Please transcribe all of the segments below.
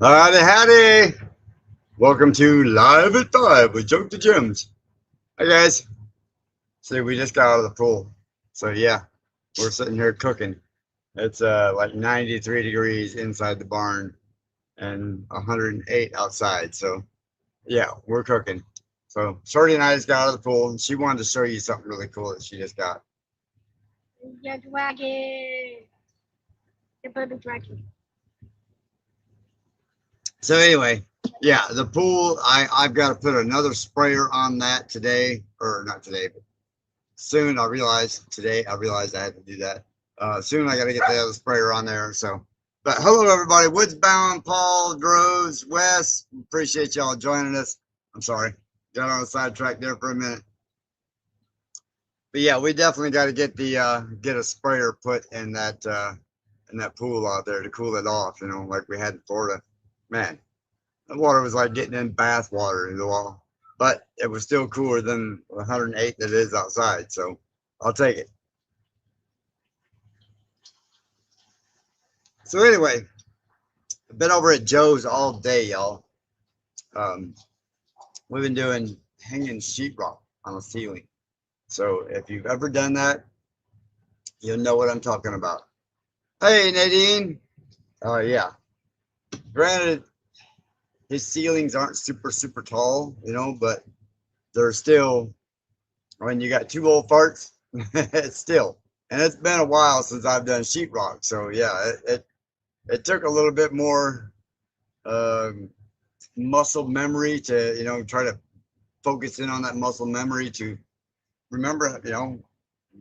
Howdy, howdy. Welcome to Live at 5 with Joke the Gems. Hi, guys. See, we just got out of the pool. So, yeah, we're sitting here cooking. It's like 93 degrees inside the barn and 108 outside. So, yeah, we're cooking. So, Shorty and I just got out of the pool, and she wanted to show you something really cool that she just got. The dragon. The baby dragon. So, anyway, yeah, the pool, I've got to put another sprayer on that today, or not today, but soon. I realized I had to do that. Soon I got to get the other sprayer on there. So, but hello everybody, Woodsbound, Paul, Droves, Wes. Appreciate y'all joining us. I'm sorry, got on a sidetrack there for a minute. But yeah, we definitely got to get the get a sprayer put in that pool out there to cool it off. You know, like we had in Florida. Man, the water was like getting in bath water in the wall, but it was still cooler than 108 that it is outside. So I'll take it. So anyway, I've been over at Joe's all day, y'all. Um, we've been doing hanging sheetrock on the ceiling. So if you've ever done that, you'll know what I'm talking about. Hey, Nadine. Yeah. Granted, his ceilings aren't super tall, you know, but they're still. When you got two old farts, it's still. And it's been a while since I've done sheetrock, so yeah, it took a little bit more um, muscle memory to try to focus in on that muscle memory to remember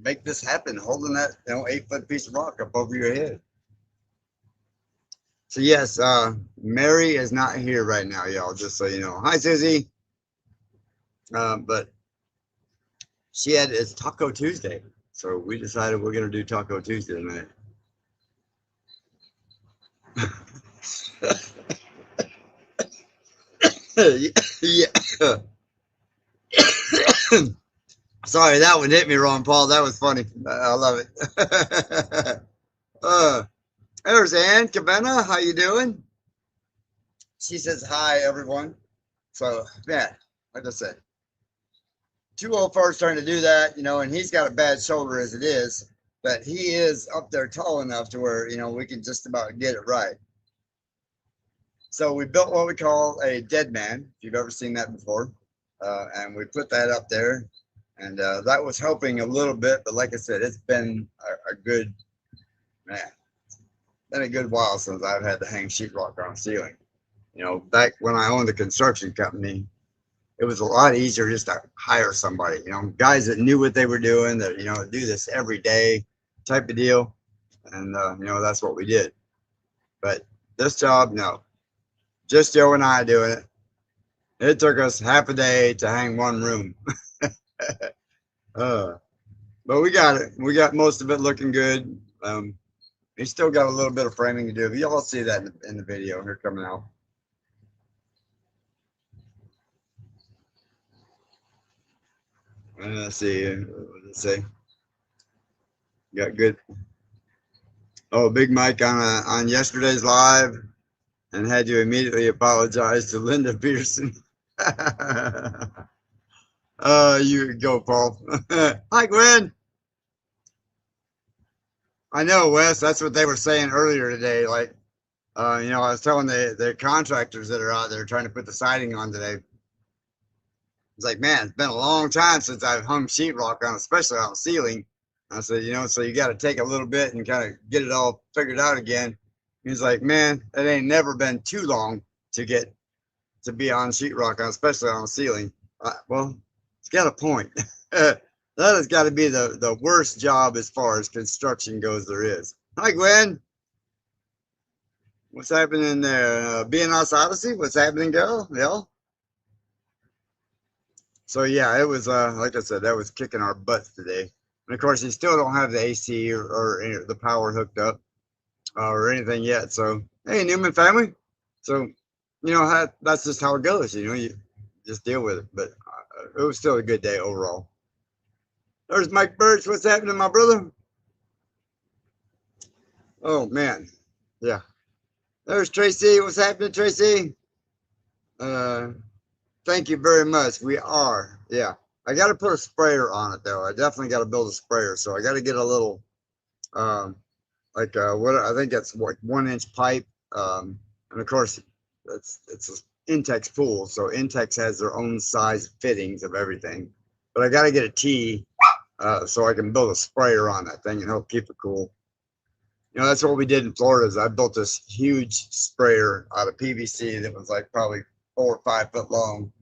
make this happen holding that 8 foot piece of rock up over your head. So yes, Mary is not here right now, y'all, just so you know. Hi, Susie. But it's Taco Tuesday, so we decided we're gonna do Taco Tuesday tonight. Yeah. Sorry, that one hit me wrong, Paul. That was funny. I love it. uh, there's Ann Cabana. How you doing? She says hi, everyone. So, man, like I said, two old farts trying to do that, and he's got a bad shoulder as it is, but he is up there tall enough to where, we can just about get it right. So we built what we call a dead man, if you've ever seen that before. And we put that up there, and that was helping a little bit. But like I said, it's been a good, man, been a good while since I've had to hang sheetrock on a ceiling. Back when I owned a construction company, it was a lot easier just to hire somebody, guys that knew what they were doing, that, do this every day type of deal. And, that's what we did. But this job, no, just Joe and I doing it. It took us half a day to hang one room. uh, but we got it. We got most of it looking good. We still got a little bit of framing to do. But y'all see that in the video here coming out. Let's see. What does it say? Got good. Oh, Big Mike on yesterday's live, and had to immediately apologize to Linda Pearson. You go, Paul. Hi, Gwen. I know, Wes. That's what they were saying earlier today. Like, I was telling the contractors that are out there trying to put the siding on today. It's like, man, it's been a long time since I've hung sheetrock on, especially on the ceiling. I said, so you got to take a little bit and kind of get it all figured out again. He's like, man, it ain't never been too long to get to be on sheetrock, especially on the ceiling. Well, it's got a point. That has got to be the worst job as far as construction goes there is. Hi, Gwen. What's happening there? BNS Odyssey? What's happening, girl? Yeah. So yeah, it was like I said, that was kicking our butts today. And of course, you still don't have the AC or the power hooked up or anything yet. So hey, Newman family. So that's just how it goes. You just deal with it. But it was still a good day overall. There's Mike Birch. What's happening, my brother? Oh man, yeah. There's Tracy. What's happening, Tracy? Uh, Thank you very much. We are. Yeah. I got to put a sprayer on it, though. I definitely got to build a sprayer. So I got to get a little, um, like, what I think that's what 1 inch pipe. And of course, it's an Intex pool. So Intex has their own size fittings of everything. But I got to get a T so I can build a sprayer on that thing and help keep it cool. You know, that's what we did in Florida. Is I built this huge sprayer out of PVC that was like probably 4 or 5 foot long,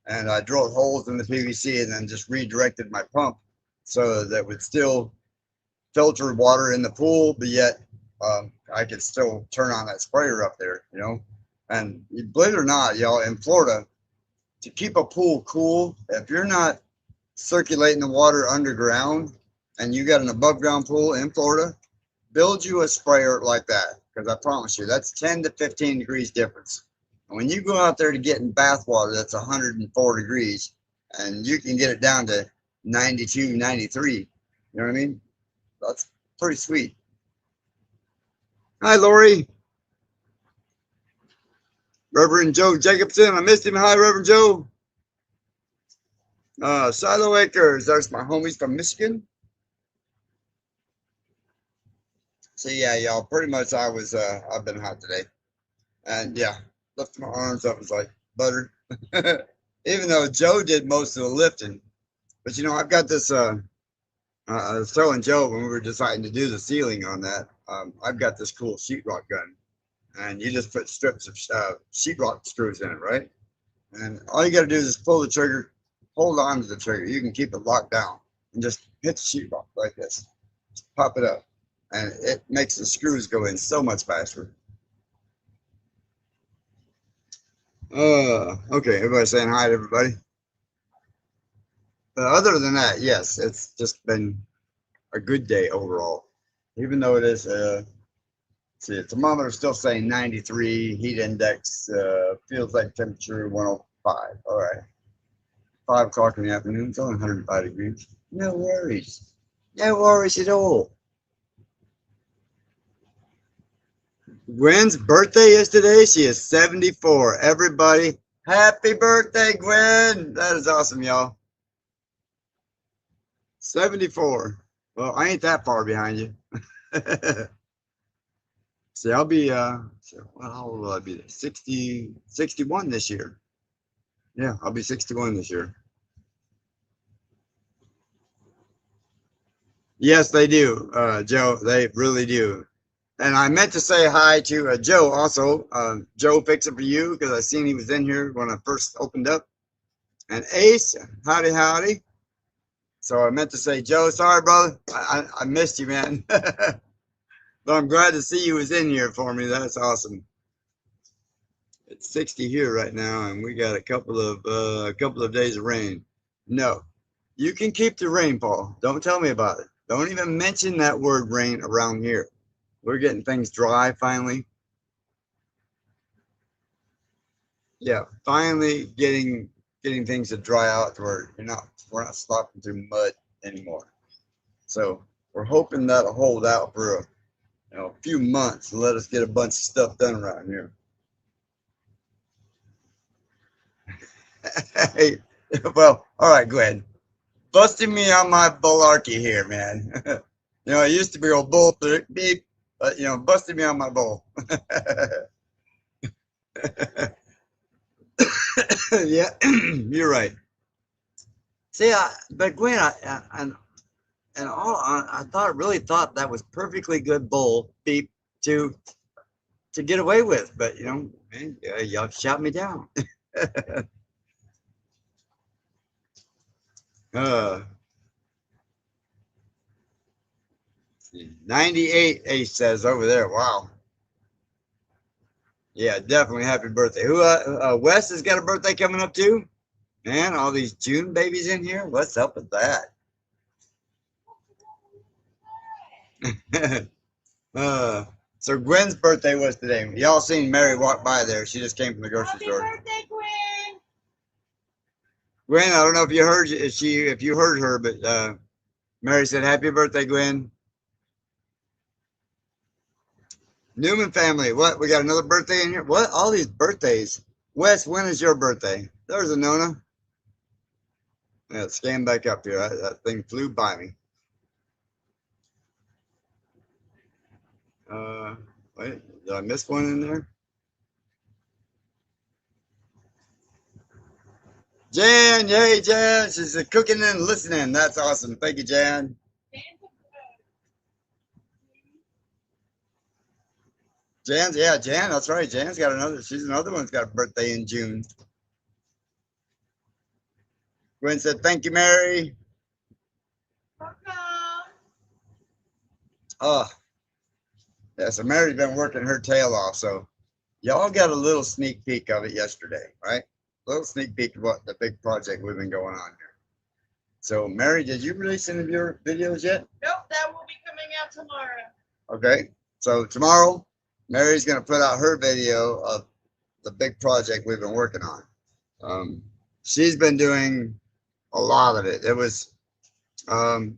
and I drilled holes in the PVC and then just redirected my pump so that it would still filter water in the pool, but yet I could still turn on that sprayer up there, you know. And believe it or not, y'all, in Florida, to keep a pool cool, if you're not circulating the water underground and you got an above ground pool in Florida, build you a sprayer like that, because I promise you, that's 10 to 15 degrees difference. And when you go out there to get in bath water, that's 104 degrees, and you can get it down to 92, 93. You know what I mean? That's pretty sweet. Hi, Lori. Reverend Joe Jacobson. I missed him. Hi, Reverend Joe. Shiloh Acres. There's my homies from Michigan. So yeah, y'all, pretty much I've been hot today. And yeah, lift my arms up was like butter. Even though Joe did most of the lifting. But you know, I've got this I was telling Joe when we were deciding to do the ceiling on that, I've got this cool sheetrock gun. And you just put strips of sheetrock screws in it, right? And all you got to do is just pull the trigger, hold on to the trigger. You can keep it locked down and just hit the sheetrock like this. Just pop it up. And it makes the screws go in so much faster. Okay, everybody's saying hi to everybody. But other than that, yes, it's just been a good day overall. Even though it is, see, the thermometer still saying 93, heat index feels like temperature 105. All right, 5 o'clock in the afternoon, it's only 105 degrees. No worries, no worries at all. Gwen's birthday is today. She is 74. Everybody, happy birthday, Gwen. That is awesome, y'all. 74. Well, I ain't that far behind you. See, I'll be, how old will I be? 60, 61 this year. Yeah, I'll be 61 this year. Yes, they do, Joe. They really do. And I meant to say hi to Joe also. Joe Fix It For You, because I seen he was in here when I first opened up. And Ace, howdy, howdy. So I meant to say, Joe, sorry, brother. I missed you, man. But I'm glad to see you was in here for me. That's awesome. It's 60 here right now, and we got a couple of days of rain. No, you can keep the rainfall. Don't tell me about it. Don't even mention that word rain around here. We're getting things dry finally. Yeah, finally getting things to dry out to where we're not slopping through mud anymore. So we're hoping that'll hold out for a few months and let us get a bunch of stuff done around here. Hey, well, all right, Glenn. Busting me on my bullarchy here, man. It used to be old bull beep, but busting me on my bull. Yeah, you're right. See, but Gwen, I really thought that was perfectly good bull beep to get away with, but man, y'all shot me down. 98, Ace says over there. Wow. Yeah, definitely happy birthday. Who? Wes has got a birthday coming up too. Man, all these June babies in here. What's up with that? So Gwen's birthday was today. Y'all seen Mary walk by there. She just came from the grocery store. Happy birthday, Gwen. Gwen, I don't know if you heard her, but Mary said, "Happy birthday, Gwen." Newman family. What? We got another birthday in here? What? All these birthdays. Wes, when is your birthday? There's a Nona. Yeah, scan back up here. That thing flew by me. Wait, did I miss one in there? Jan, yay, Jan. She's cooking and listening. That's awesome. Thank you, Jan. Jan's, yeah, Jan, that's right. Jan's got another, she's another one's got a birthday in June. Gwen said, thank you, Mary. Oh, yeah, so Mary's been working her tail off. So y'all got a little sneak peek of it yesterday, right? A little sneak peek of what the big project we've been going on here. So Mary, did you release any of your videos yet? Nope, that will be coming out tomorrow. Okay, so tomorrow, Mary's going to put out her video of the big project we've been working on. She's been doing a lot of it. It was, you're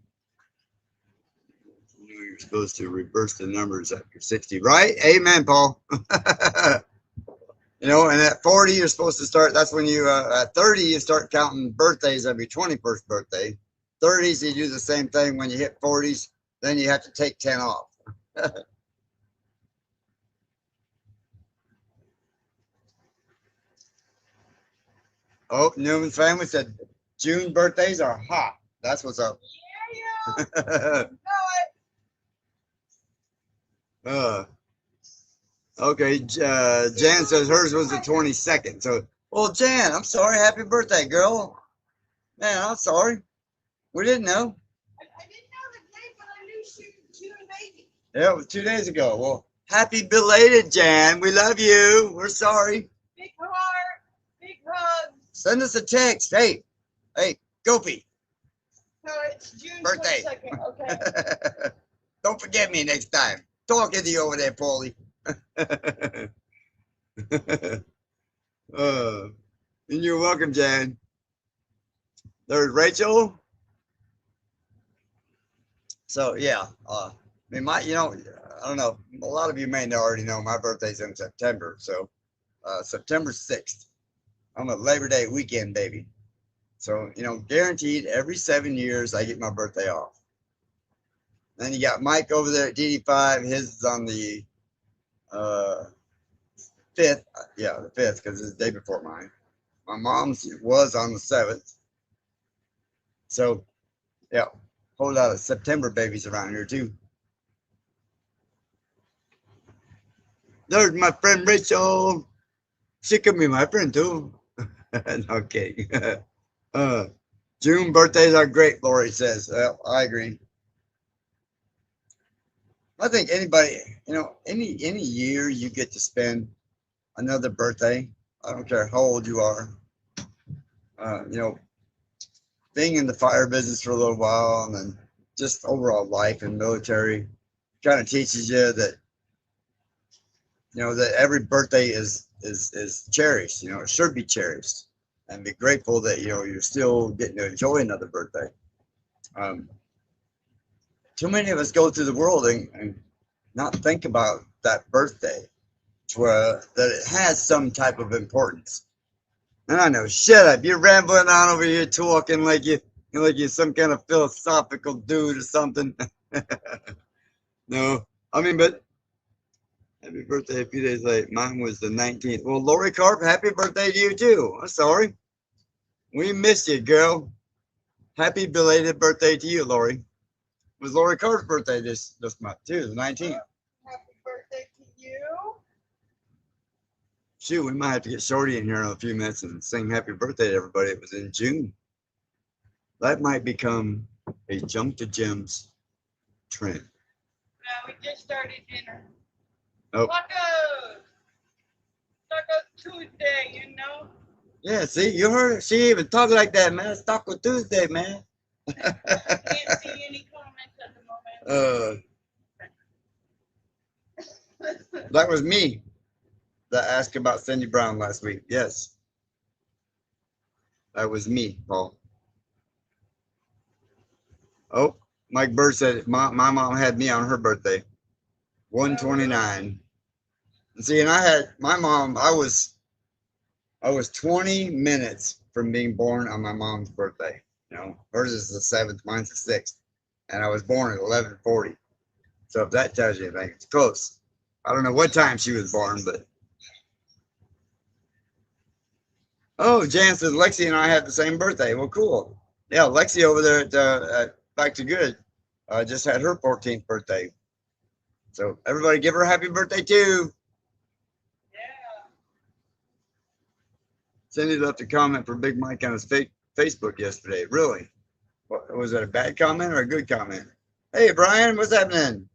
supposed to reverse the numbers after 60, right? Amen, Paul. You know, and at 40, you're supposed to start. That's when you, at 30, you start counting birthdays every 21st birthday. 30s, you do the same thing. When you hit 40s, then you have to take 10 off. Oh, Newman's family said June birthdays are hot. That's what's up. Yeah. Okay, Jan says hers was the 22nd. So, well, Jan, I'm sorry. Happy birthday, girl. Man, I'm sorry. We didn't know. I didn't know the date, but I knew she was a baby. Yeah, it was 2 days ago. Well, happy belated, Jan. We love you. We're sorry. Big heart, big hug. Send us a text. Hey, Gopi. No, it's June Birthday. 22nd. Okay. Don't forget me next time. Talking to you over there, Paulie. And you're welcome, Jan. There's Rachel. So yeah, I mean, I don't know. A lot of you may already know my birthday's in September. So September 6th. I'm a Labor Day weekend baby. So, guaranteed every 7 years I get my birthday off. Then you got Mike over there at DD5. His is on the 5th. Yeah, the 5th, because it's the day before mine. My mom's was on the 7th. So, yeah, whole lot of September babies around here, too. There's my friend Rachel. She could be my friend, too. Okay. June birthdays are great, Lori says. Well, I agree. I think anybody, any year you get to spend another birthday, I don't care how old you are, being in the fire business for a little while and then just overall life and military kind of teaches you that, that every birthday is cherished, it should be cherished. And be grateful that you're still getting to enjoy another birthday. Too many of us go through the world and not think about that birthday, that it has some type of importance. And I know, shut up, you're rambling on over here talking like you're some kind of philosophical dude or something. No, I mean, but happy birthday a few days late. Mine was the 19th. Well, Lori Carp, happy birthday to you too. I'm sorry. We missed you, girl. Happy belated birthday to you, Lori. It was Lori Carp's birthday this month too, the 19th. Happy birthday to you. Shoot, we might have to get Shorty in here in a few minutes and sing happy birthday to everybody. It was in June. That might become a Jump to Gems trend. No, we just started dinner. Oh. Taco Tuesday, Yeah, see, you heard her. She even talk like that, man. It's Taco Tuesday, man. I can't see any comments at the moment. That was me that asked about Cindy Brown last week. Yes. That was me, Paul. Oh, Mike Bird said my mom had me on her birthday. 129. And see, and I had my mom. I was 20 minutes from being born on my mom's birthday. You know, hers is the 7th, mine's the 6th, and I was born at 11:40. So if that tells you anything, it's close. I don't know what time she was born, but oh, Jan says Lexi and I have the same birthday. Well, cool. Yeah, Lexi over there at Back to Good just had her 14th birthday. So everybody give her a happy birthday too. Yeah. Cindy left a comment for Big Mike on his Facebook yesterday. Really? What, was it a bad comment or a good comment? Hey, Brian, what's happening?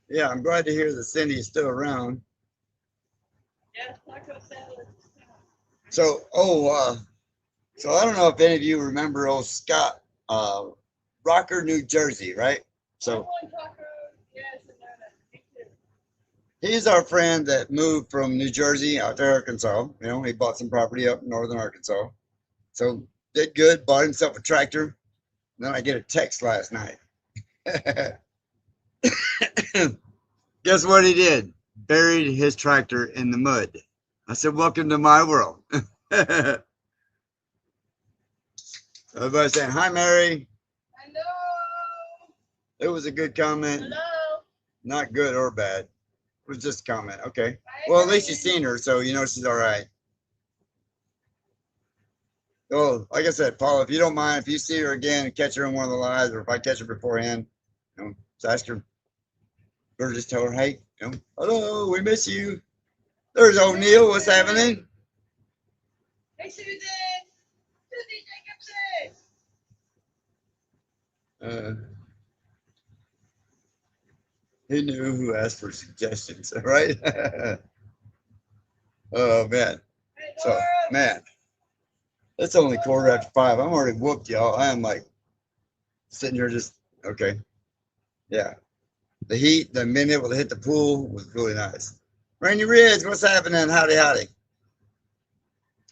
Yeah, I'm glad to hear that Cindy is still around. Yes, taco salad. So, so I don't know if any of you remember old Scott, Rocker, New Jersey, right? So I want tacos. Yes, and me too. he's our friend that moved from New Jersey out to Arkansas. You know, he bought some property up in northern Arkansas. So did good, bought himself a tractor. Then I get a text last night. Guess what he did? Buried his tractor in the mud. I said, welcome to my world. Everybody saying, hi, Mary. Hello. It was a good comment. Hello. Not good or bad. It was just a comment. Okay. Hi, Well, at least Brian. you've seen her, so you know she's all right. Oh, like I said, Paul, if you don't mind, if you see her again and catch her in one of the lives, or if I catch her beforehand, you know, just ask her, or just tell her, hey, you know, hello, we miss you. There's O'Neill. What's happening? Hey, Susan. Susie Jacobson. Uh, he knew who asked for suggestions, right? Oh man. Hey, So Laura. man, it's only 5:15. I'm already whooped, y'all. I am like sitting here just okay. Yeah. The heat, the being able to hit the pool was really nice. Rainy Ridge, what's happening? Howdy, howdy.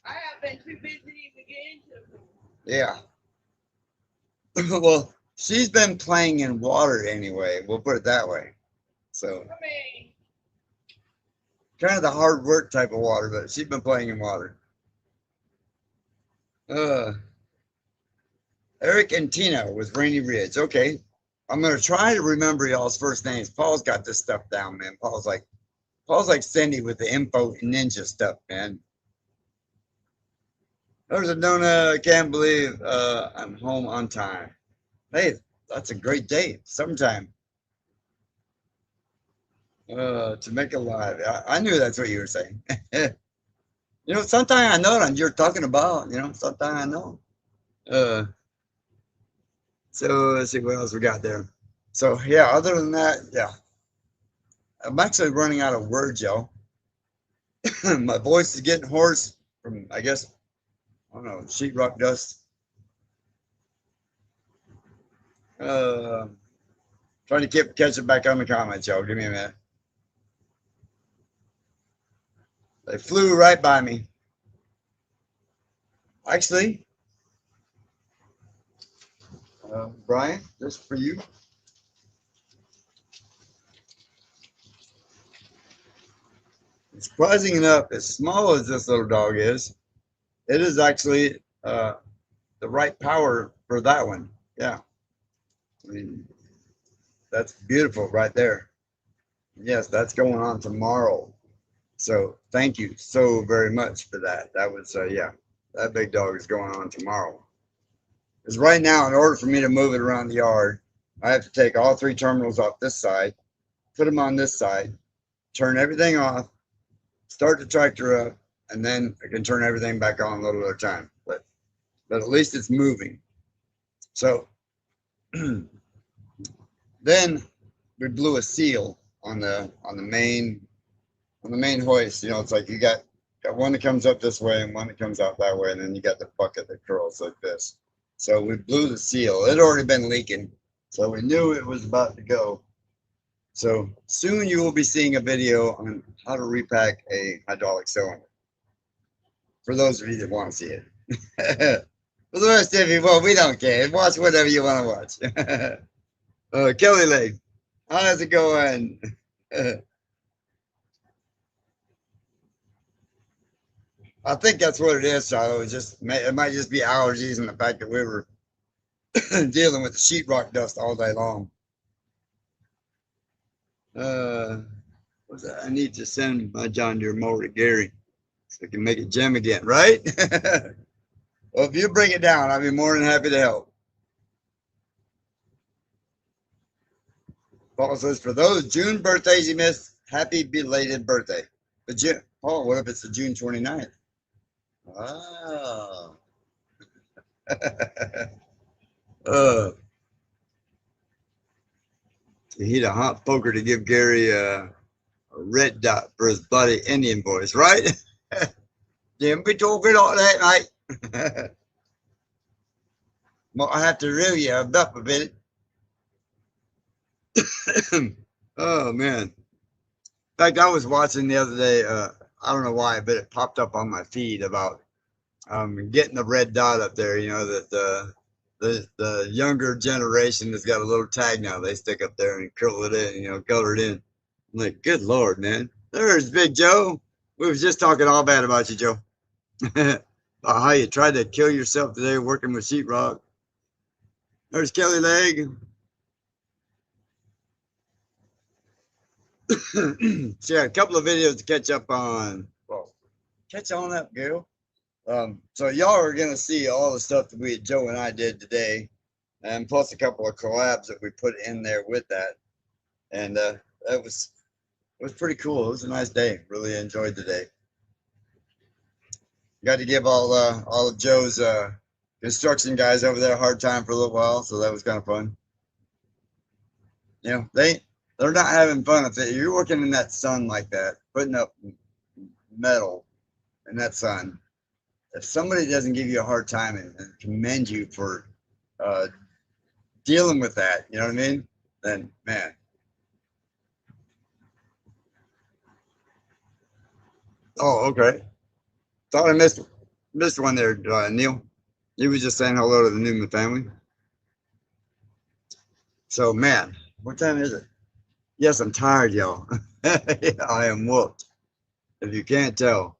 I have been too busy to get into the pool. Yeah. Well, she's been playing in water anyway. We'll put it that way. So I mean, kind of the hard work type of water, but she's been playing in water. Uh, Eric and Tina with Rainy Ridge. Okay. I'm gonna try to remember y'all's first names. Paul's got this stuff down, man. Paul's like Cindy with the info ninja stuff, man. There's a donut. I can't believe I'm home on time. Hey, that's a great day. Sometime. To make a live. I knew that's what you were saying. You know, sometimes I know what you're talking about. You know, sometimes I know. Uh, so let's see what else we got there. So yeah, other than that, yeah, I'm actually running out of words, y'all. My voice is getting hoarse from, I guess, I don't know, sheetrock dust. Uh, Trying to catch it back on the comments, y'all. Give me a minute. They flew right by me. Actually, Brian, this for you. Surprising enough, as small as this little dog is, it is actually the right power for that one. Yeah. I mean, that's beautiful right there. Yes, that's going on tomorrow. So thank you so very much for that. That was, yeah, that big dog is going on tomorrow. Because right now, in order for me to move it around the yard, I have to take all 3 terminals off this side, put them on this side, turn everything off, start the tractor up, and then I can turn everything back on a little at a time. But at least it's moving. So then we blew a seal on the main hoist. You know, it's like you got one that comes up this way and one that comes out that way, and then you got the bucket that curls like this. So we blew the seal. It had already been leaking, so we knew it was about to go. So soon you will be seeing a video on how to repack a hydraulic cylinder. For those of you that want to see it. For the rest of you, well, we don't care. Watch whatever you want to watch. Kelly Lake, how's it going? I think that's what it is, Charlotte. It might just be allergies and the fact that we were dealing with the sheetrock dust all day long. I need to send my John Deere mower to Gary so I can make it gem again, right? Well, if you bring it down, I'll be more than happy to help. Paul says, for those June birthdays you missed, happy belated birthday. But Paul, what if it's the June 29th? Wow. He'd a hot poker to give Gary a red dot for his bloody Indian voice, right? Don't be talking like that, mate. Might have to reel you up a bit. Oh, man. In fact, I was watching the other day, I don't know why, but it popped up on my feed about getting the red dot up there, you know, that the younger generation has got a little tag now they stick up there and curl it in, you know, color it in. I'm like, good Lord, man. There's Big Joe. We was just talking all bad about you, Joe. About how you tried to kill yourself today working with sheetrock. There's Kelly Leg. So yeah, a couple of videos to catch up on. Well, catch on up, girl. So y'all are gonna see all the stuff that Joe and I did today, and plus a couple of collabs that we put in there with that. And it was pretty cool. It was a nice day. Really enjoyed the day. Got to give all of Joe's construction guys over there a hard time for a little while, so that was kind of fun. You know, they're not having fun if you're working in that sun like that, putting up metal in that sun. If somebody doesn't give you a hard time and commend you for dealing with that, you know what I mean? Then, man. Oh, okay. Thought I missed one there, Neil. He was just saying hello to the Newman family. So, man, what time is it? Yes, I'm tired, y'all. I am whooped. If you can't tell.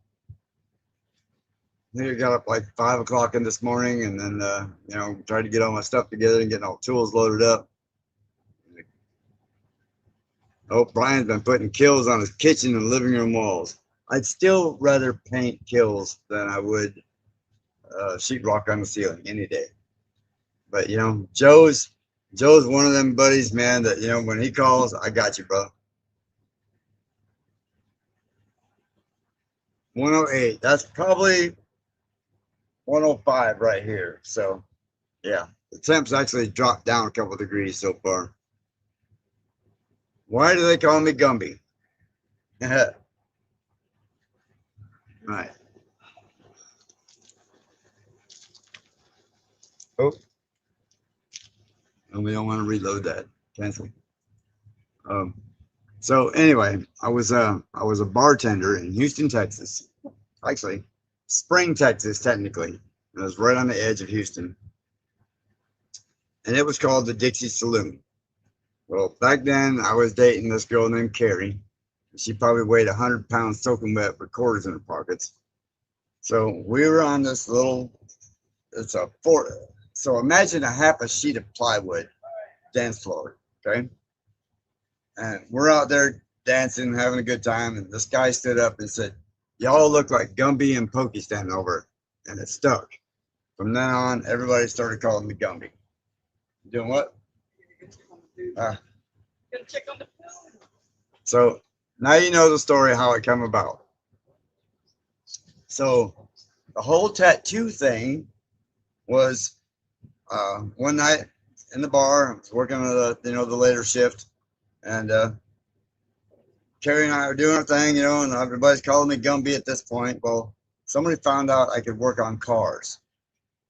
I got up like 5 o'clock in this morning, and then you know, tried to get all my stuff together and getting all tools loaded up. Oh, Brian's been putting kills on his kitchen and living room walls. I'd still rather paint kills than I would sheetrock on the ceiling any day. But you know, Joe's one of them buddies, man, that, you know, when he calls, I got you, bro. 108. That's probably 105 right here. So yeah, the temps actually dropped down a couple degrees so far. Why do they call me Gumby? Right. Oh, and we don't want to reload that. Cancel. So anyway, I was a bartender in Houston, Texas. Actually, Spring, Texas, technically. It was right on the edge of Houston. And it was called the Dixie Saloon. Well, back then I was dating this girl named Carrie. She probably weighed 100 pounds soaking wet with quarters in her pockets. So we were on this little, it's a fort. So imagine a half a sheet of plywood dance floor, okay? And we're out there dancing, having a good time. And this guy stood up and said, y'all look like Gumby and Pokey standing over. And it stuck. From then on, everybody started calling me Gumby. You doing what? So now you know the story how it came about. So the whole tattoo thing was one night in the bar. I was working on the later shift, and Carrie and I were doing our thing, you know, and everybody's calling me Gumby at this point. Well, somebody found out I could work on cars.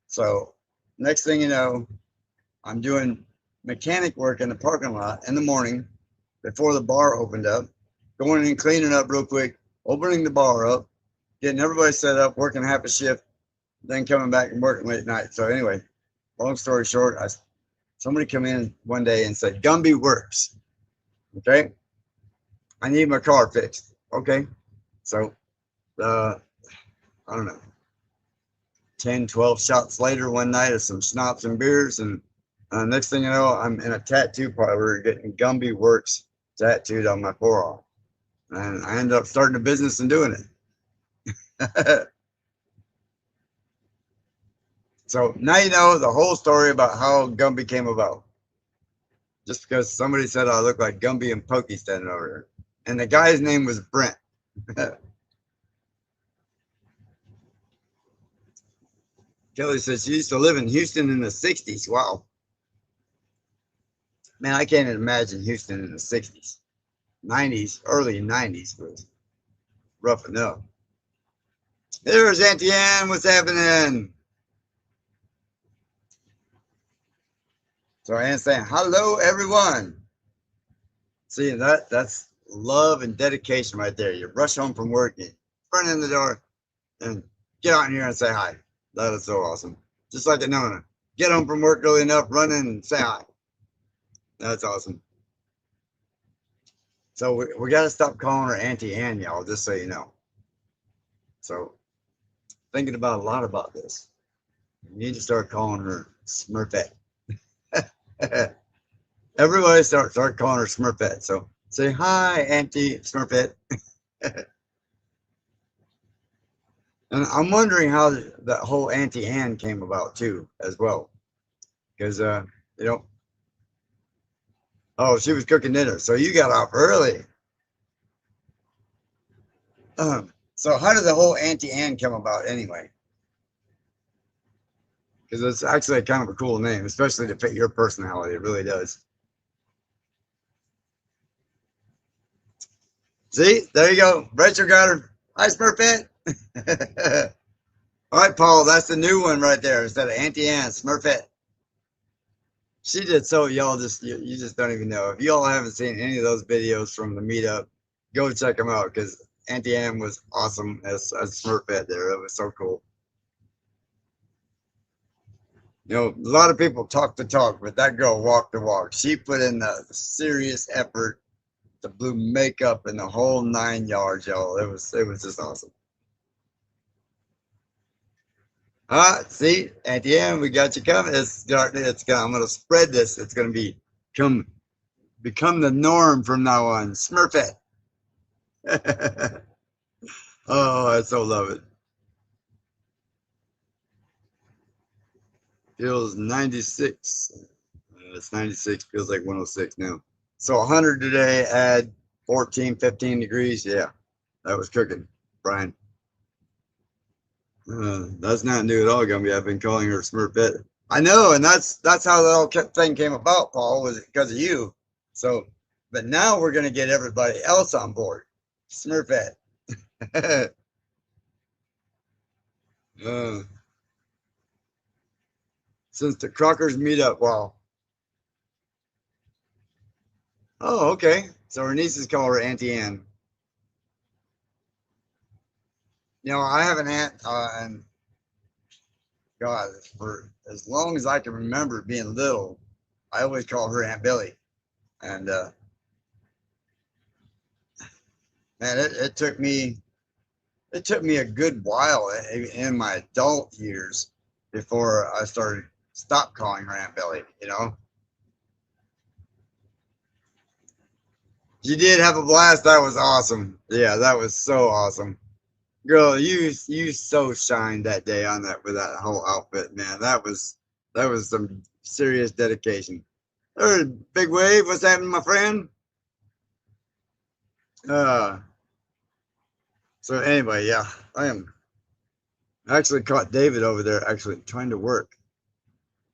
So next thing you know, I'm doing mechanic work in the parking lot in the morning before the bar opened up, going in and cleaning up real quick, opening the bar up, getting everybody set up, working half a shift, then coming back and working late night. So anyway, long story short, somebody come in one day and said, Gumby works. Okay. I need my car fixed. Okay. So, I don't know, 10, 12 shots later one night of some schnapps and beers. And next thing you know, I'm in a tattoo parlor getting Gumby works tattooed on my forearm. And I ended up starting a business and doing it. So now you know the whole story about how Gumby came about. Just because somebody said I look like Gumby and Pokey standing over there. And the guy's name was Brent. Kelly says she used to live in Houston in the 60s. Wow. Man, I can't imagine Houston in the 60s. 90s, early 90s was rough enough. There's Auntie Ann. What's happening? So Ann's saying, hello, everyone. See, that's love and dedication right there. You rush home from work, you run in the door, and get out here and say hi. That is so awesome. Just like the Nona. Get home from work early enough, run in and say hi. That's awesome. So we got to stop calling her Auntie Ann, y'all, just so you know. So thinking about a lot about this. You need to start calling her Smurfette. Everybody start calling her Smurfette. So say hi, Auntie Smurfette. And I'm wondering how that whole Auntie Ann came about too, as well, because you know. Oh, she was cooking dinner, so you got off early. So how did the whole Auntie Ann come about anyway? Because it's actually kind of a cool name, especially to fit your personality. It really does. See, there you go. Rachel got her. Hi, Smurfette. All right, Paul, that's the new one right there. Instead of Auntie Ann, Smurfette. She did so, y'all just, you just don't even know. If y'all haven't seen any of those videos from the meetup, go check them out, because Auntie Ann was awesome as Smurfette there. It was so cool. You know, a lot of people talk the talk, but that girl walked the walk. She put in the serious effort, the blue makeup, and the whole 9 yards, y'all. It was just awesome. See, at the end, we got you coming. I'm gonna spread this. It's gonna become the norm from now on. Smurfette. Oh, I so love it. Feels 96. It's 96. Feels like 106 now. So 100 today. Add 14, 15 degrees. Yeah, that was cooking, Brian. That's not new at all, Gumby. I've been calling her Smurfette. I know, and that's how the whole thing came about, Paul, was because of you. So, but now we're gonna get everybody else on board. Smurfette. Since the Crockers meetup, wow. Oh, okay. So her nieces call her Auntie Ann. You know, I have an aunt, and God, for as long as I can remember being little, I always call her Aunt Billy. And man, it took me a good while in my adult years before I stopped calling her Aunt Billy, you know. You did have a blast. That was awesome. Yeah, that was so awesome. Girl, you so shined that day on that with that whole outfit, man. That was some serious dedication. There's Big Wave. What's happening, my friend? So anyway, yeah, I actually caught David over there actually trying to work.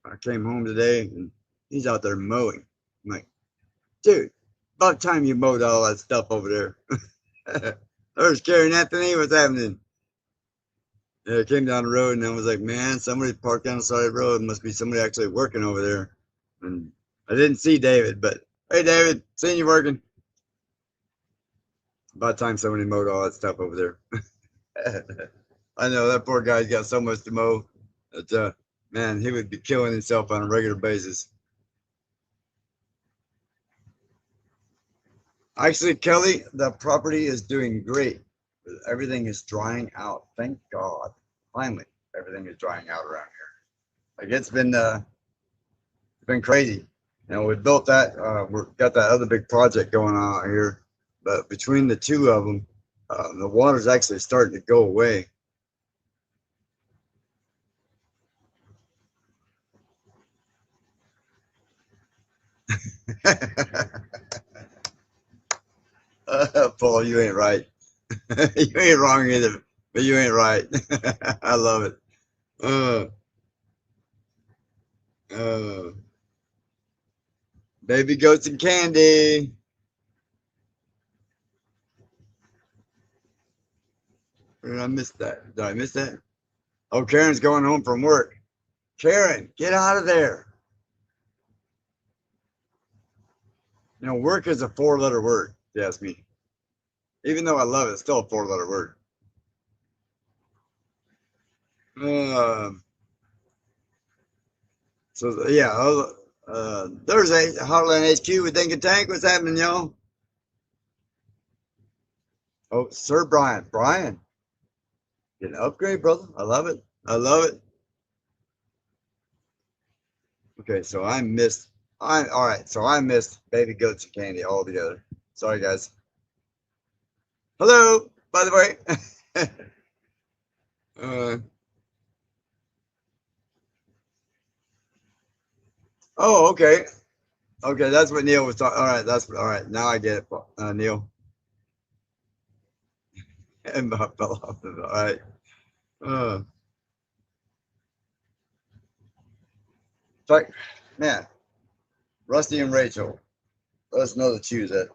I came home today and he's out there mowing. I'm like, dude, about time you mowed all that stuff over there. There's Karen Anthony. What's happening? Yeah, I came down the road and I was like, man, somebody parked on the side of the road. Must be somebody actually working over there. And I didn't see David, but hey, David, seeing you working. About time somebody mowed all that stuff over there. I know that poor guy's got so much to mow that man, he would be killing himself on a regular basis. Actually, Kelly, the property is doing great. Everything is drying out. Thank God. Finally, everything is drying out around here. Like it's been crazy. You know, we built that. We've got that other big project going on out here, but between the two of them, the water's actually starting to go away. Paul, you ain't right. You ain't wrong either, but you ain't right. I love it. Uh, uh, baby goats and candy. Or did I miss that? Did I miss that? Oh, Karen's going home from work. Karen, get out of there. You know, work is a four-letter word, if you ask me. Even though I love it, it's still a four-letter word. Uh, so, yeah, Thursday, Hotline HQ with Think Tank. What's happening, y'all? Oh, Sir Brian. Brian, get an upgrade, brother. I love it. I love it. Okay, so I missed. All right. So I missed baby goats and candy altogether. Sorry, guys. Hello, by the way. uh, oh, okay. Okay, that's what Neil was talking. All right, that's all right. Now I get it, Neil. And I fell off of it. All right. Uh, in fact, man, Rusty and Rachel, let us know that you that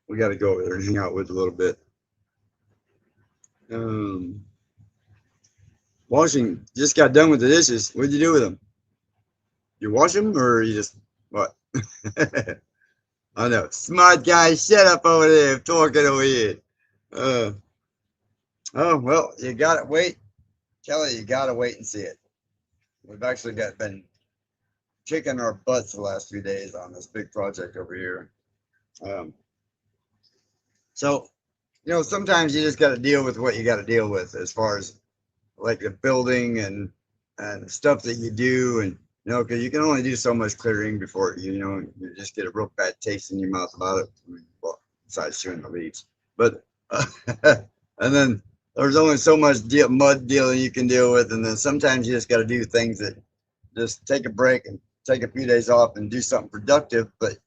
we got to go over there and hang out with a little bit. Um, Washing, just got done with the dishes. What'd you do with them? You wash them or you just what? I know. Smart guy, shut up over there. I'm talking over here. Uh, oh, well, you got to wait. Kelly, you got to wait and see it. We've actually been kicking our butts the last few days on this big project over here. Um, so, you know, sometimes you just got to deal with what you got to deal with as far as like the building and stuff that you do, and you know, because you can only do so much clearing before you just get a real bad taste in your mouth about it. Well, besides chewing the leaves, but and then there's only so much mud dealing you can deal with, and then sometimes you just got to do things that just take a break and take a few days off and do something productive, but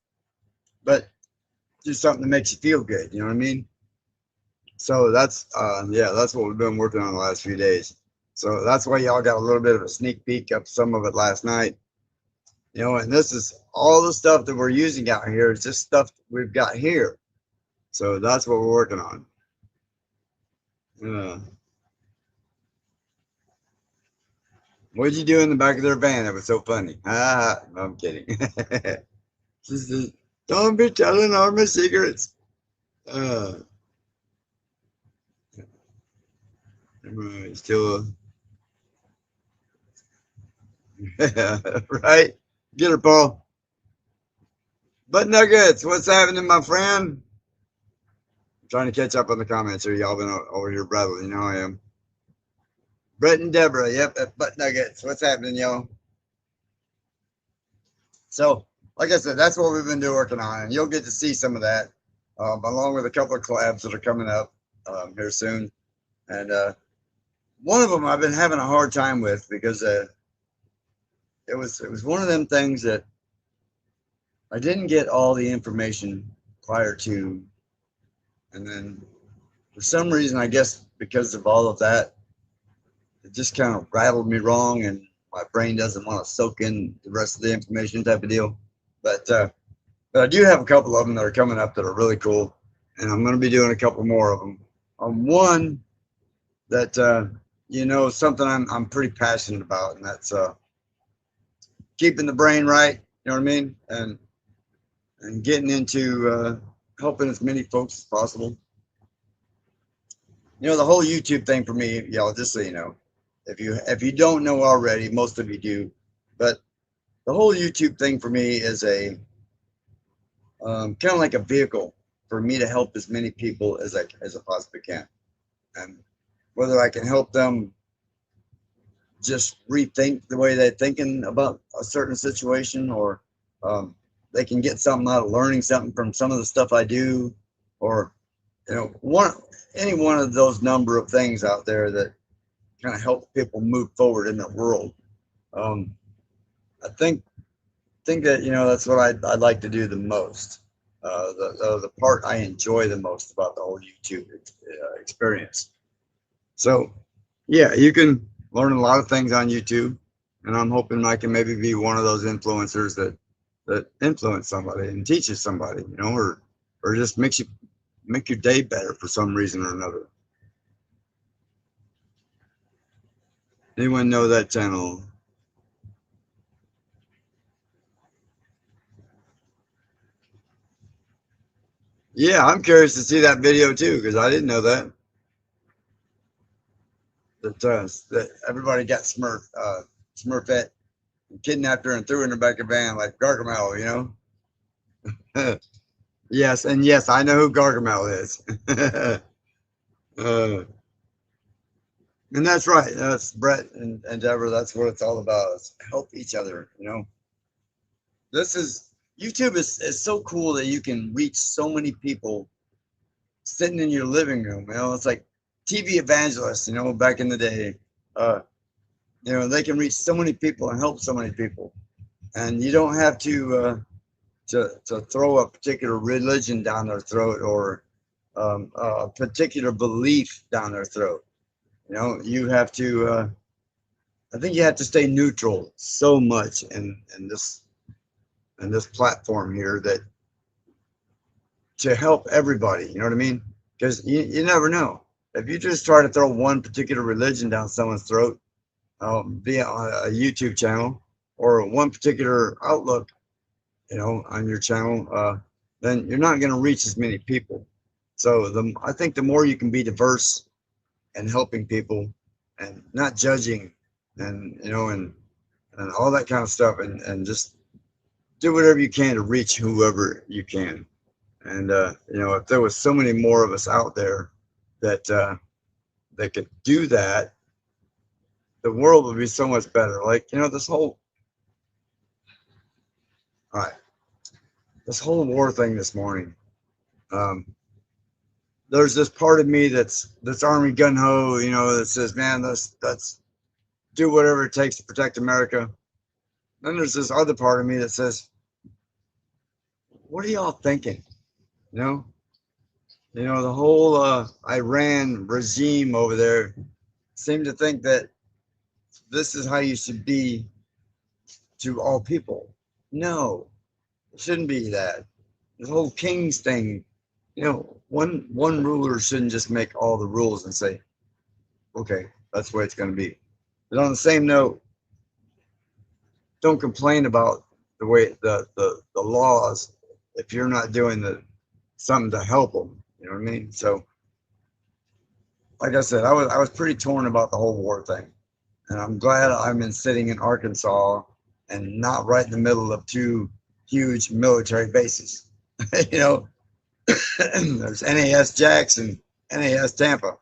do something that makes you feel good. You know what I mean? So that's yeah, that's what we've been working on the last few days. So that's why y'all got a little bit of a sneak peek of some of it last night. You know, and this is all the stuff that we're using out here. It's just stuff we've got here. So that's what we're working on. What'd you do in the back of their van? That was so funny. Ah, no, I'm kidding. Don't be telling all my secrets. Uh, still, right? Get her, Paul. Butt nuggets, what's happening, my friend? I'm trying to catch up on the comments here. Y'all been over here, brother. You know I am. Brett and Deborah, yep, at Butt Nuggets. What's happening, y'all? So, like I said, that's what we've been working on, and you'll get to see some of that, along with a couple of collabs that are coming up here soon. And one of them I've been having a hard time with because it was one of them things that I didn't get all the information prior to, and then for some reason, I guess because of all of that, it just kind of rattled me wrong, and my brain doesn't want to soak in the rest of the information type of deal. But I do have a couple of them that are coming up that are really cool, and I'm going to be doing a couple more of them. One that something I'm pretty passionate about, and that's keeping the brain right. You know what I mean? And getting into helping as many folks as possible. You know, the whole YouTube thing for me, y'all, just so you know, if you don't know already, most of you do, but the whole YouTube thing for me is a kind of like a vehicle for me to help as many people as I possibly can, and whether I can help them just rethink the way they're thinking about a certain situation, or they can get something out of learning something from some of the stuff I do, or you know, any one of those number of things out there that kind of help people move forward in the world. I think that, you know, that's what I'd like to do the most. The part I enjoy the most about the whole YouTube experience. So, yeah, you can learn a lot of things on YouTube, and I'm hoping I can maybe be one of those influencers that influence somebody and teaches somebody, you know, or just make your day better for some reason or another. Anyone know that channel? Yeah, I'm curious to see that video too, because I didn't know that. That everybody got Smurfette, kidnapped her and threw her in the back of a van like Gargamel, you know? Yes, and yes, I know who Gargamel is. And that's right. That's Brett and Deborah. That's what it's all about. Is help each other, you know? This is YouTube is so cool that you can reach so many people sitting in your living room. You know, it's like TV evangelists, you know, back in the day. You know, they can reach so many people and help so many people. And you don't have to throw a particular religion down their throat, or a particular belief down their throat. You know, you have to. I think you have to stay neutral so much in this platform here, that to help everybody. You know what I mean? Because you never know. If you just try to throw one particular religion down someone's throat, via a YouTube channel, or one particular outlook, you know, on your channel, then you're not going to reach as many people. So I think the more you can be diverse and helping people and not judging, and you know, and all that kind of stuff, and just do whatever you can to reach whoever you can. And you know, if there was so many more of us out there that that could do that, the world would be so much better. Like, you know, all right, this whole war thing this morning. Um, there's this part of me that's army gun ho, you know, that says, man, let's do whatever it takes to protect America. Then there's this other part of me that says, what are y'all thinking? You know, the whole Iran regime over there seem to think that this is how you should be to all people. No, it shouldn't be that. The whole kings thing, you know, one ruler shouldn't just make all the rules and say, okay, that's the way it's going to be. But on the same note, don't complain about the way the laws if you're not doing something to help them. You know what I mean? So, like I said, I was pretty torn about the whole war thing, and I'm glad I'm sitting in Arkansas and not right in the middle of two huge military bases. You know, there's NAS Jackson, NAS Tampa,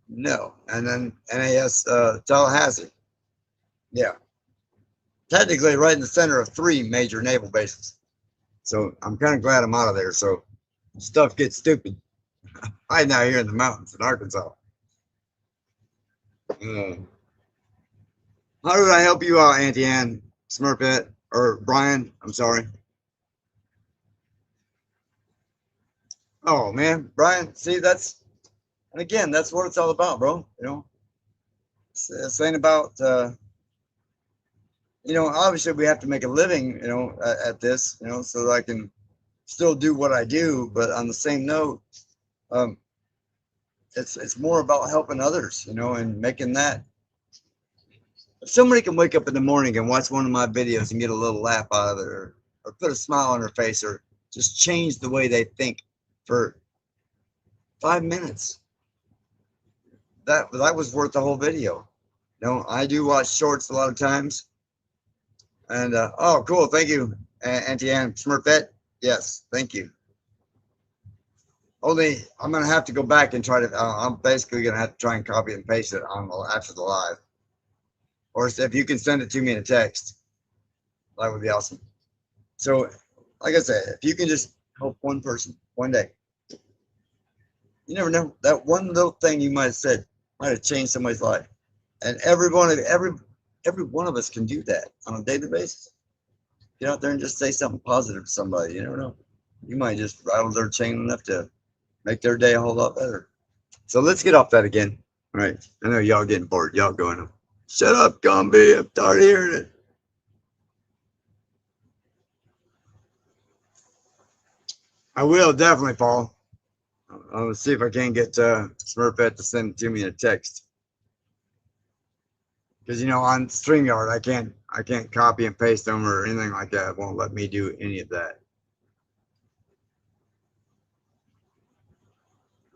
no, and then NAS Tallahassee. Yeah, technically right in the center of three major naval bases. So I'm kind of glad I'm out of there. So stuff gets stupid. I'm out here in the mountains in Arkansas. How did I help you out, Auntie Ann, Smurfette, or Brian? I'm sorry. Oh man, Brian. See, and again, that's what it's all about, bro. You know, it's ain't about. You know, obviously we have to make a living, you know, at this, you know, so that I can still do what I do. But on the same note, um, it's more about helping others, you know, and making that. If somebody can wake up in the morning and watch one of my videos and get a little laugh out of it, or put a smile on their face, or just change the way they think for 5 minutes, that was worth the whole video. You know, I do watch shorts a lot of times. And oh, cool, thank you, Auntie Ann Smurfette. Yes, thank you. Only I'm gonna have to go back and try to. I'm basically gonna have to try and copy and paste it on after the live, or if you can send it to me in a text, that would be awesome. So, like I said, if you can just help one person one day, you never know. That one little thing you might have said might have changed somebody's life, and every one of us can do that on a daily basis. Get out there and just say something positive to somebody. You never know. You might just rattle their chain enough to make their day a whole lot better. So let's get off that again. All right. I know y'all getting bored. Y'all going, shut up, Gumby. I'm tired of hearing it. I will definitely, Paul. I'll see if I can get Smurfette to send it to me in a text. Because, you know, on StreamYard, I can't copy and paste them or anything like that. It won't let me do any of that.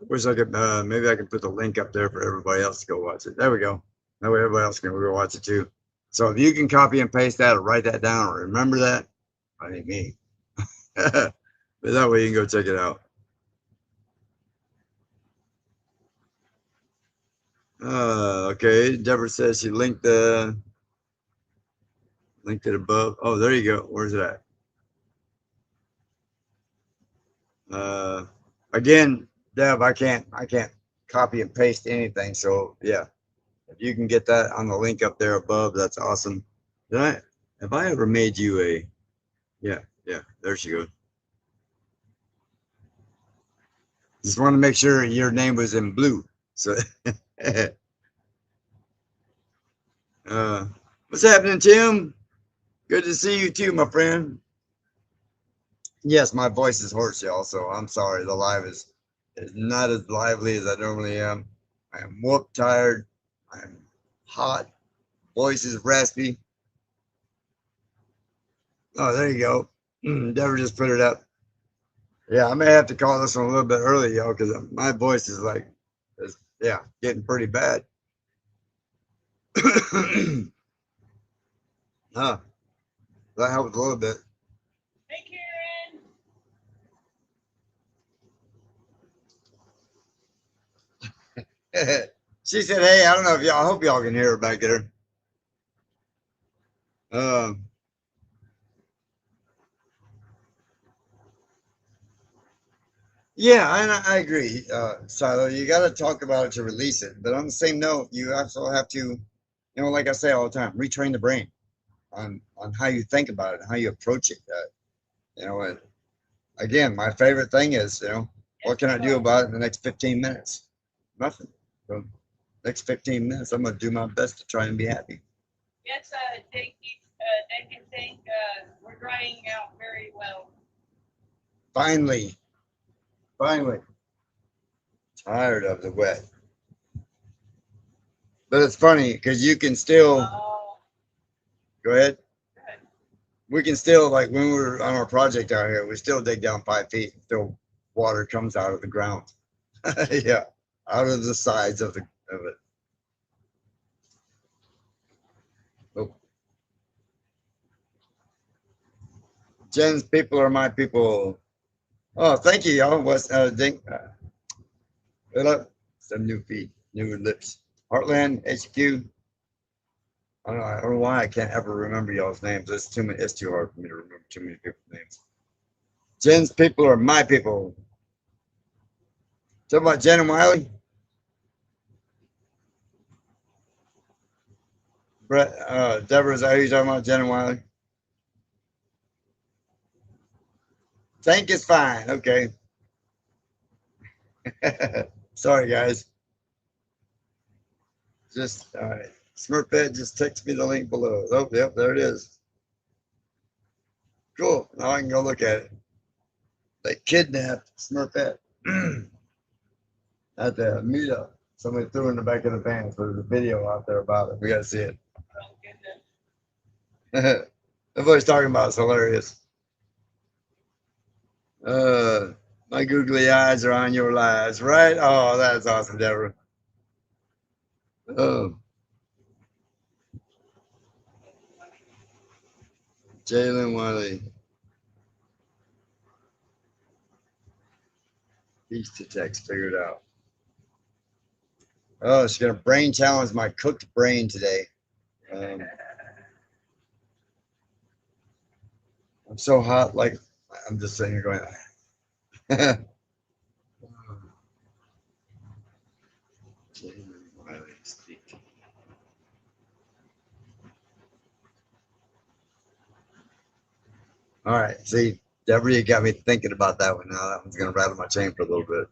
Wish I could, maybe I could put the link up there for everybody else to go watch it. There we go. That way everybody else can go watch it too. So if you can copy and paste that or write that down or remember that, I mean me. But that way you can go check it out. Okay. Deborah says she linked it above. Oh, there you go. Where's it at? Again, Deb, I can't copy and paste anything. So yeah, if you can get that on the link up there above, that's awesome. Have I ever made you a? Yeah, there she goes. Just want to make sure your name was in blue. So, what's happening, Tim? Good to see you too, my friend. Yes, my voice is hoarse, y'all. So I'm sorry. The live is not as lively as I normally am. I am whoop tired. I'm hot. Voice is raspy. Oh, there you go. Deborah just put it up. Yeah, I may have to call this one a little bit early, y'all, because my voice is like, yeah, getting pretty bad. That helped a little bit. Hey, Karen. She said, "Hey, I don't know if y'all. I hope y'all can hear her back there." Yeah, and I agree, Silo. You got to talk about it to release it. But on the same note, you also have to, you know, like I say all the time, retrain the brain on how you think about it, how you approach it. You know, and again, my favorite thing is, you know, what can I do about it in the next 15 minutes? Nothing. So next 15 minutes, I'm going to do my best to try and be happy. Yes, they can think we're drying out very well. Finally. Tired of the wet. But it's funny because you can still, go ahead. We can still, like when we were on our project out here, we still dig down 5 feet. Still water comes out of the ground. Yeah, out of the sides of it. Oh. Jen's people are my people. Oh, thank you, y'all. What's Dink? Good up. Some new feet, new lips. Heartland HQ. I don't know why I can't ever remember y'all's names. It's too many. It's too hard for me to remember too many people's names. Jen's people are my people. Talk about Jen and Wiley. Brett, Deborah, is that who you're talking about? Jen and Wiley. Think it's fine. Okay. Sorry, guys. Just all right. Smurfette just text me the link below. Oh, yep, there it is. Cool. Now I can go look at it. They kidnapped Smurfette at the meetup. Somebody threw in the back of the van. So there's a video out there about it. We got to see it. Everybody's talking about it's hilarious. My googly eyes are on your lives, right? Oh, that's awesome, Deborah. Oh, Jalen Wiley. Speech to text figured out. Oh, she's gonna brain challenge my cooked brain today. I'm so hot, like I'm just sitting here going. Jalen Wiley, speak. All right, see, Deborah, you got me thinking about that one now. That one's gonna rattle my chain for a little bit.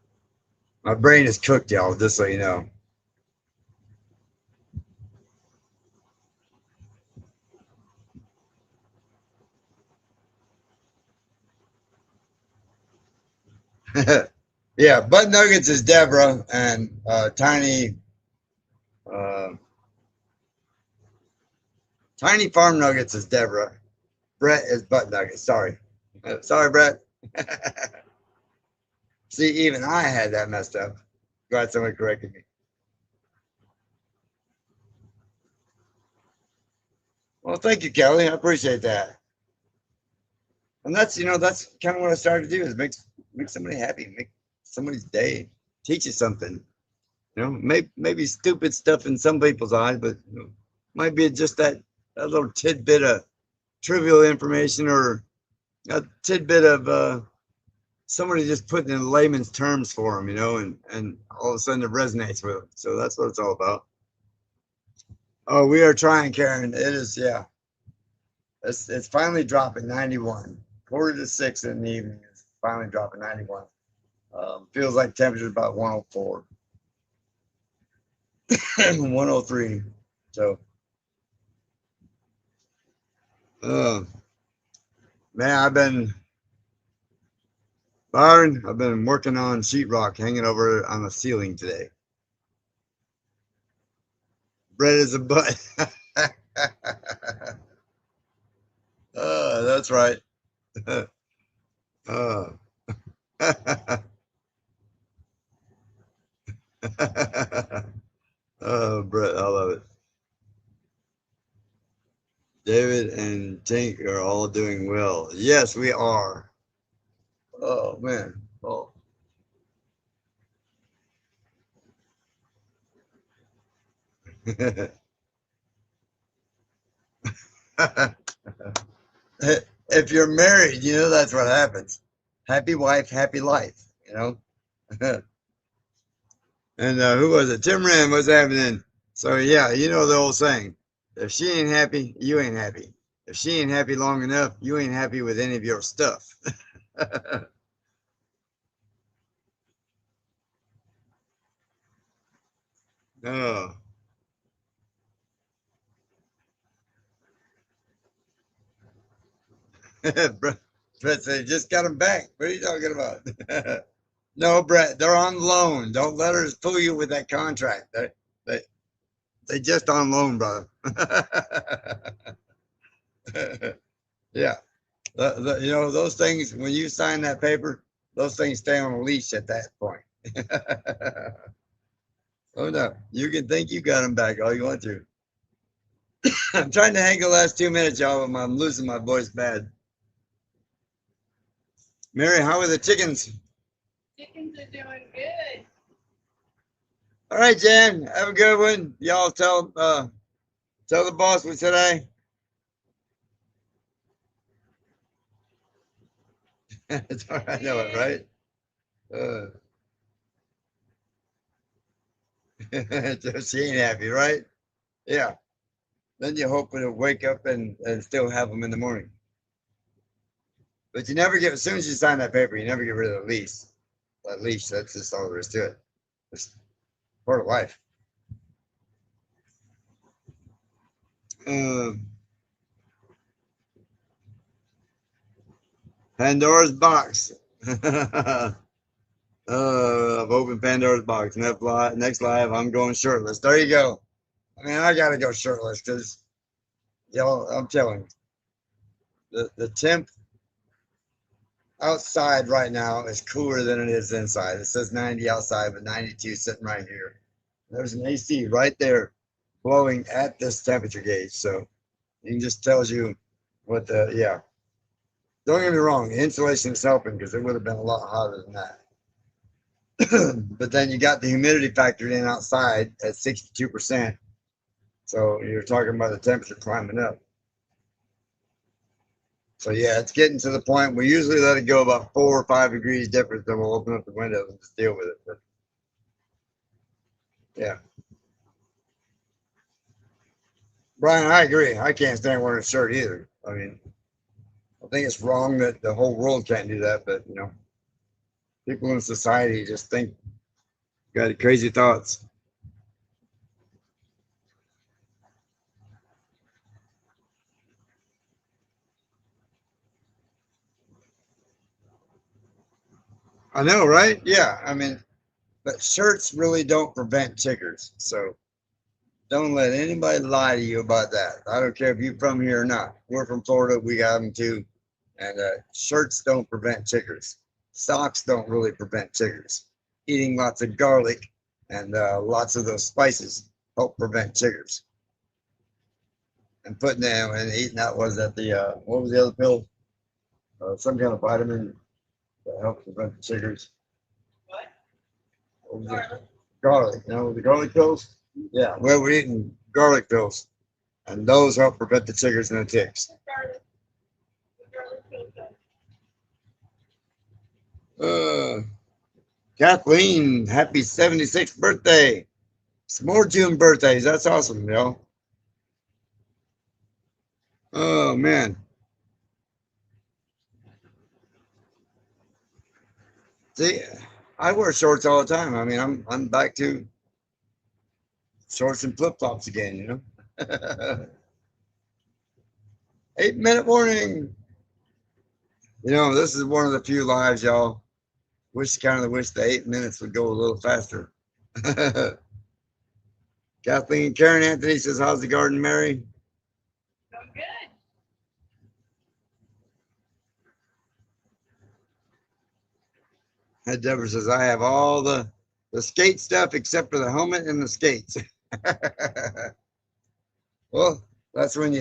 My brain is cooked, y'all, just so you know. Yeah, Butt Nuggets is Deborah, and uh, Tiny Farm Nuggets is Deborah. Brett is Butt Nuggets. Sorry. Sorry, Brett. See, even I had that messed up. Glad somebody corrected me. Well, thank you, Kelly. I appreciate that. And that's kind of what I started to do is make somebody happy, make somebody's day, teach you something. Maybe stupid stuff in some people's eyes, but might be just that little tidbit of trivial information or a tidbit of somebody just putting in layman's terms for them, and all of a sudden it resonates with them. So that's what it's all about. Oh, we are trying, Karen. It is, yeah. It's finally dropping 91. 4 to 6 in the evening. It's finally dropping 91. Feels like temperature about 104. 103. So, uh, man, Byron, I've been working on sheetrock hanging over on the ceiling today. Bread is a butt. That's right. uh, oh, Brett, I love it. David and Tink are all doing well. Yes, we are. Oh man. Oh. If you're married, that's what happens. Happy wife, happy life. And who was it? Tim Ram was happening. So yeah, you know the old saying: if she ain't happy, you ain't happy. If she ain't happy long enough, you ain't happy with any of your stuff. Oh, Brett said, just got them back. What are you talking about? No, Brett, they're on loan. Don't let her fool you with that contract. They, they just on loan, brother. Yeah. Those things, when you sign that paper, those things stay on a leash at that point. Oh, no. You can think you got them back all you want to. I'm trying to hang the last 2 minutes, y'all, but I'm losing my voice bad. Mary, how are the chickens? Chickens are doing good. All right, Jan, have a good one. Y'all tell the boss we said hi. It's all right, I know it, right? She ain't happy, right? Yeah. Then you hope it'll wake up and still have them in the morning. But you never get, as soon as you sign that paper, you never get rid of the lease. That leash, that's just all there is to it. It's part of life. Pandora's box. I've opened Pandora's box. Next live, I'm going shirtless. There you go. I mean, I gotta go shirtless because y'all, I'm telling you, the temp outside right now is cooler than it is inside. It says 90 outside, but 92 sitting right here. There's an AC right there blowing at this temperature gauge. So it just tells you what the, yeah. Don't get me wrong, the insulation is helping because it would have been a lot hotter than that. But then you got the humidity factored in outside at 62%. So you're talking about the temperature climbing up. So yeah, it's getting to the point we usually let it go about 4 or 5 degrees different, then we'll open up the windows and just deal with it. But yeah. Brian, I agree. I can't stand wearing a shirt either. I mean, I think it's wrong that the whole world can't do that, but you know, people in society just think got crazy thoughts. I know, right? Yeah. I mean, but shirts really don't prevent chiggers. So don't let anybody lie to you about that. I don't care if you're from here or not. We're from Florida. We got them too. And shirts don't prevent chiggers. Socks don't really prevent chiggers. Eating lots of garlic and lots of those spices help prevent chiggers. And putting them and eating that was at the what was the other pill? Some kind of vitamin that helps prevent chiggers. What? What was it? Garlic. Garlic. You know the garlic pills? Yeah, well, we're eating garlic pills, and those help prevent the chiggers and the ticks. Garlic. Garlic feels good. Kathleen, happy 76th birthday. Some more June birthdays. That's awesome, yo. Oh man. See, I wear shorts all the time. I mean, I'm back to shorts and flip flops again, you know. 8-minute warning. You know, this is one of the few lives, y'all. Wish the 8 minutes would go a little faster. Kathleen Karen Anthony says, how's the garden, Mary? So good. And Deborah says, I have all the skate stuff except for the helmet and the skates. Well, that's when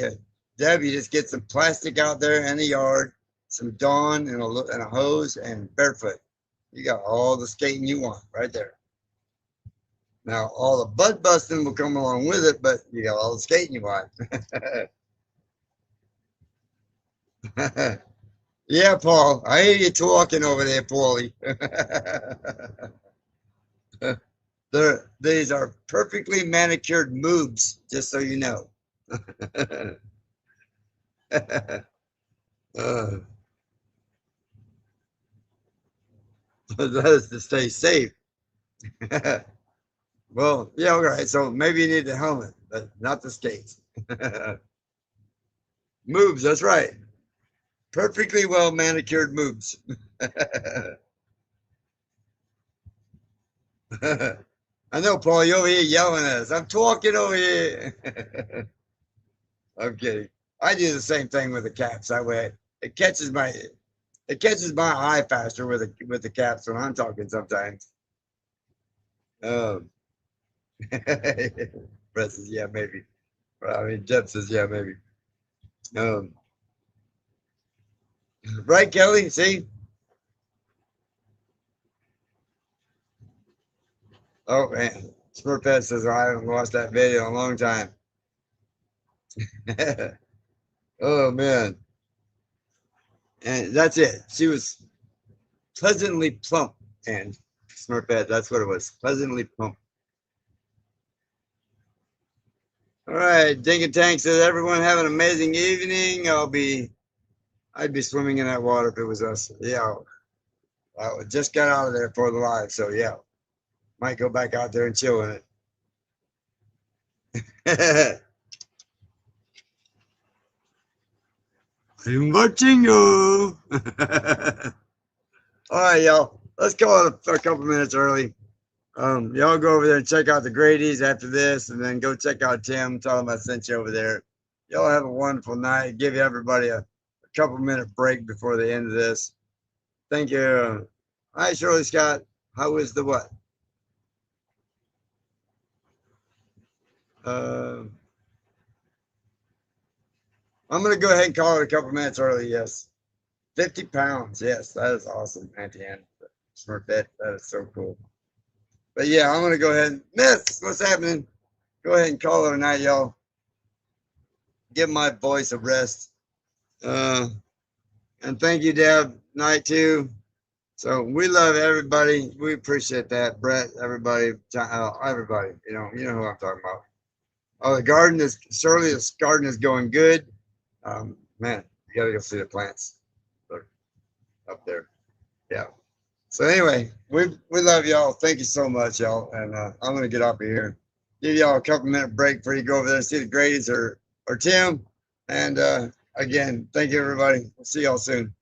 Deb, you just get some plastic out there in the yard, some Dawn and a hose and barefoot. You got all the skating you want right there. Now, all the bud busting will come along with it, but you got all the skating you want. Yeah, Paul, I hear you talking over there, Paulie. These are perfectly manicured moves, just so you know. That is to stay safe. Well, yeah, all right. So maybe you need the helmet, but not the skates. Moves, that's right. Perfectly well manicured moves. I know, Paul, you're over here yelling at us. I'm talking over here. I'm kidding. I do the same thing with the caps. That way it catches my eye faster with the caps when I'm talking sometimes. Um, Brett says, yeah, maybe. I mean, Jeff says, yeah, maybe. Right, Kelly? See? Oh, man. Smurfette says, I haven't watched that video in a long time. Oh, man. And that's it. She was pleasantly plump. And Smurfette, that's what it was. Pleasantly plump. All right. Dink and Tank says, everyone have an amazing evening. I'd be swimming in that water if it was us. Yeah. I just got out of there for the live. So, yeah. Might go back out there and chill in it. I'm watching you. All right, y'all. Let's go a couple minutes early. Y'all go over there and check out the Grady's after this, and then go check out Tim. Tell him I sent you over there. Y'all have a wonderful night. Give everybody a couple-minute break before the end of this. Thank you. Hi, Shirley Scott. How is the what? I'm going to go ahead and call it a couple minutes early. Yes. 50 pounds. Yes, that is awesome, Auntie Ann. Smart bet. That is so cool. But yeah, I'm going to go ahead. Miss, what's happening? Go ahead and call it a night, y'all. Give my voice a rest. And thank you, Deb. Night too. So we love everybody. We appreciate that, Brett. Everybody, everybody. You know who I'm talking about. Oh, the garden is Shirley. This garden is going good. Man, you gotta go see the plants. They're up there. Yeah. So anyway, we love y'all. Thank you so much, y'all. And I'm gonna get off of here. Give y'all a couple minute break before you go over there and see the Grays or Tim. And again, thank you everybody. We'll see y'all soon.